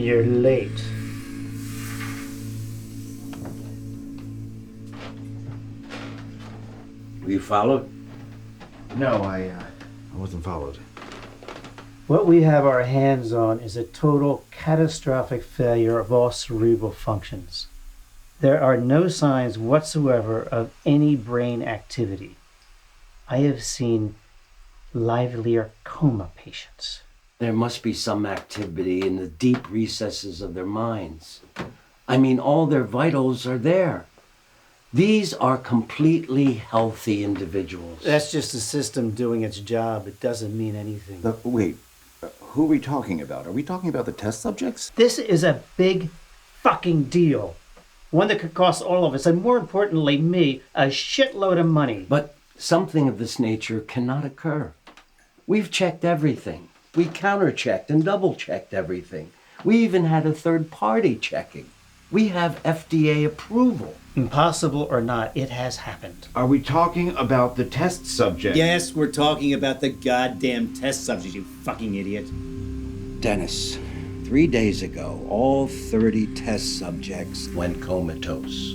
You're late. Were you followed? No, I wasn't followed. What we have our hands on is a total catastrophic failure of all cerebral functions. There are no signs whatsoever of any brain activity. I have seen livelier coma patients. There must be some activity in the deep recesses of their minds. I mean, all their vitals are there. These are completely healthy individuals. That's just the system doing its job. It doesn't mean anything. Wait, who are we talking about? Are we talking about the test subjects? This is a big fucking deal. One that could cost all of us, and more importantly, me, a shitload of money. But something of this nature cannot occur. We've checked everything. We counter-checked and double-checked everything. We even had a third party checking. We have FDA approval. Impossible or not, it has happened. Are we talking about the test subject? Yes, we're talking about the goddamn test subject, you fucking idiot. Dennis, 3 days ago, all 30 test subjects went comatose.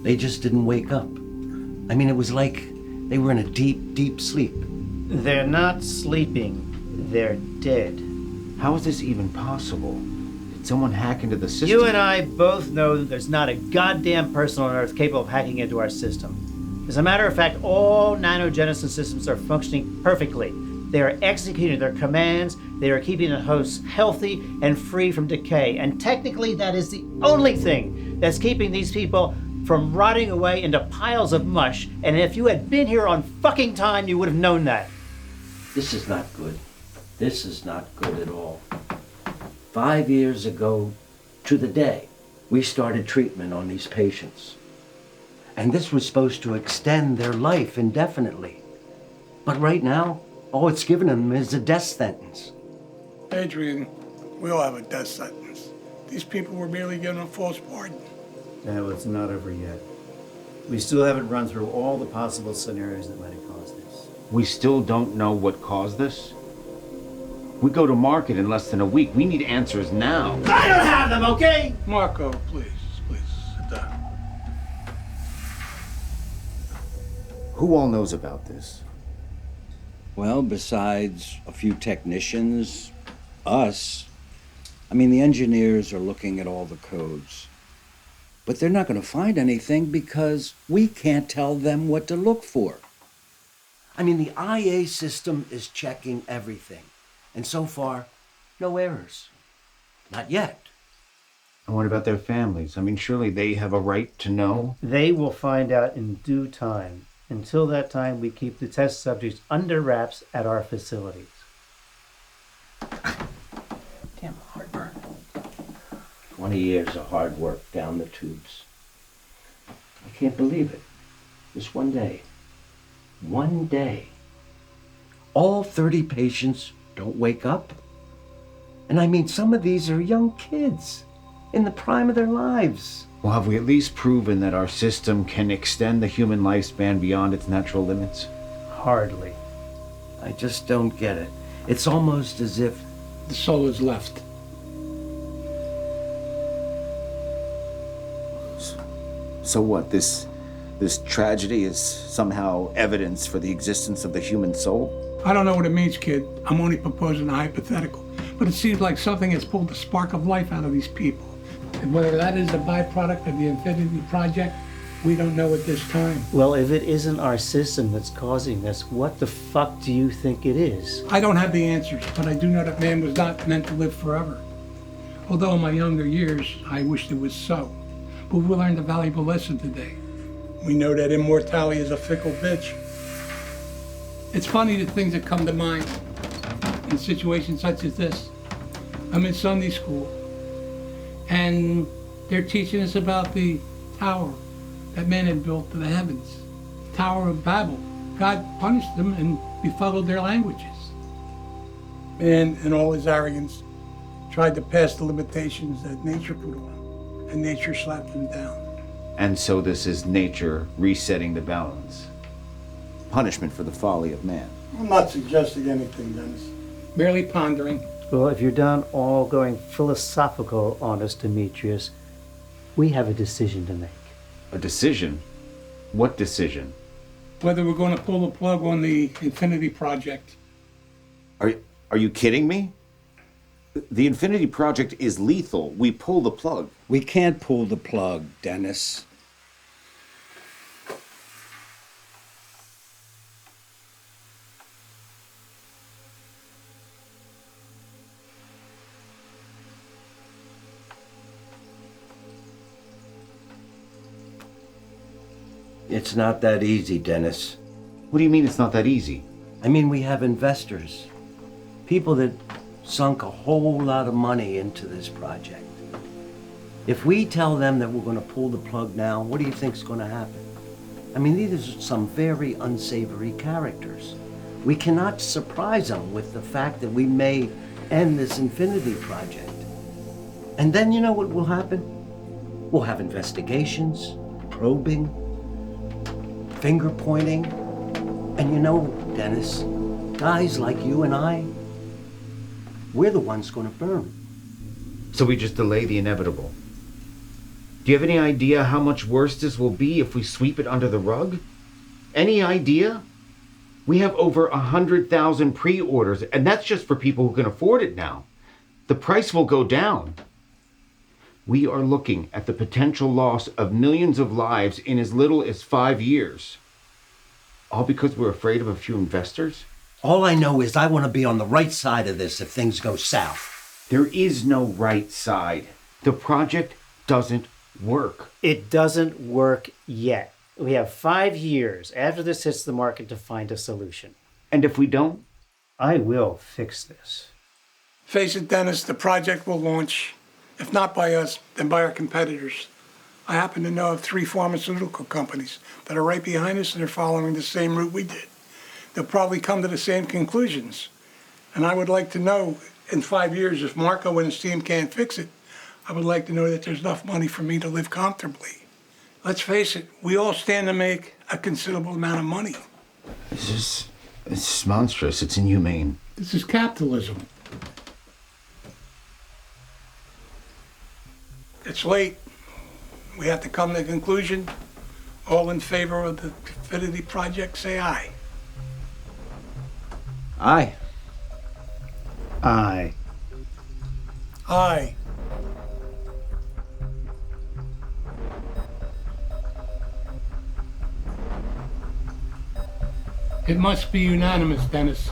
They just didn't wake up. I mean, it was like they were in a deep, deep sleep. They're not sleeping. They're dead. How is this even possible? Did someone hack into the system? You and I both know that there's not a goddamn person on Earth capable of hacking into our system. As a matter of fact, all nanogenesis systems are functioning perfectly. They are executing their commands. They are keeping the hosts healthy and free from decay. And technically, that is the only thing that's keeping these people from rotting away into piles of mush. And if you had been here on fucking time, you would have known that. This is not good. This is not good at all. 5 years ago to the day, we started treatment on these patients. And this was supposed to extend their life indefinitely. But right now, all it's given them is a death sentence. Adrian, we all have a death sentence. These people were merely given a false pardon. No, it's not over yet. We still haven't run through all the possible scenarios that might have caused this. We still don't know what caused this? We go to market in less than a week. We need answers now. I don't have them, okay? Marco, please, sit down. Who all knows about this? Well, besides a few technicians, us, I mean, the engineers are looking at all the codes. But they're not going to find anything because we can't tell them what to look for. I mean, the IA system is checking everything. And so far, no errors. Not yet. And what about their families? I mean, surely they have a right to know? They will find out in due time. Until that time, we keep the test subjects under wraps at our facilities. Damn heartburn. 20 years of hard work down the tubes. I can't believe it. Just one day. One day. All 30 patients don't wake up. And I mean, some of these are young kids in the prime of their lives. Well, have we at least proven that our system can extend the human lifespan beyond its natural limits? Hardly. I just don't get it. It's almost as if The soul is left. So what, this tragedy is somehow evidence for the existence of the human soul? I don't know what it means, kid. I'm only proposing a hypothetical. But it seems like something has pulled the spark of life out of these people. And whether that is a byproduct of the Infinity Project, we don't know at this time. Well, if it isn't our system that's causing this, what the fuck do you think it is? I don't have the answers, but I do know that man was not meant to live forever. Although in my younger years, I wished it was so. But we learned a valuable lesson today. We know that immortality is a fickle bitch. It's funny the things that come to mind in situations such as this. I'm in Sunday school, and they're teaching us about the tower that man had built to the heavens, the Tower of Babel. God punished them and befuddled their languages. Man, in all his arrogance, tried to pass the limitations that nature put on him, and nature slapped him down. And so this is nature resetting the balance. Punishment for the folly of man. I'm not suggesting anything, Dennis. Merely pondering. Well, if you're done all going philosophical on us, Demetrius, we have a decision to make. A decision? What decision? Whether we're going to pull the plug on the Infinity Project. Are you kidding me? The Infinity Project is lethal. We pull the plug. We can't pull the plug, Dennis. It's not that easy, Dennis. What do you mean it's not that easy? I mean, we have investors. People that sunk a whole lot of money into this project. If we tell them that we're going to pull the plug now, what do you think's going to happen? I mean, these are some very unsavory characters. We cannot surprise them with the fact that we may end this Infinity Project. And then you know what will happen? We'll have investigations, probing, finger pointing. And you know, Dennis, guys like you and I, we're the ones going to burn. So we just delay the inevitable. Do you have any idea how much worse this will be if we sweep it under the rug? Any idea? We have over 100,000 pre-orders, and that's just for people who can afford it now. The price will go down. We are looking at the potential loss of millions of lives in as little as 5 years. All because we're afraid of a few investors? All I know is I want to be on the right side of this if things go south. There is no right side. The project doesn't work. It doesn't work yet. We have 5 years after this hits the market to find a solution. And if we don't? I will fix this. Face it, Dennis, the project will launch. If not by us, then by our competitors. I happen to know of 3 pharmaceutical companies that are right behind us and are following the same route we did. They'll probably come to the same conclusions. And I would like to know in 5 years, if Marco and his team can't fix it, I would like to know that there's enough money for me to live comfortably. Let's face it, we all stand to make a considerable amount of money. It's monstrous. It's inhumane. This is capitalism. It's late. We have to come to a conclusion. All in favor of the Infinity Project, say aye. Aye. Aye. Aye. It must be unanimous, Dennis.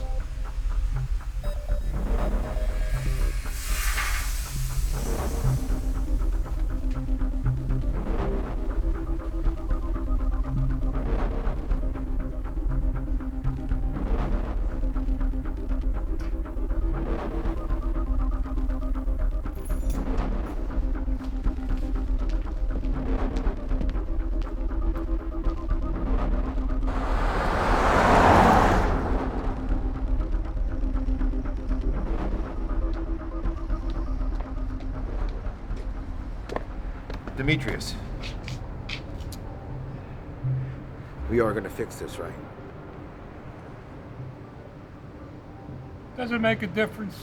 Demetrius, we are going to fix this, right? Does it make a difference?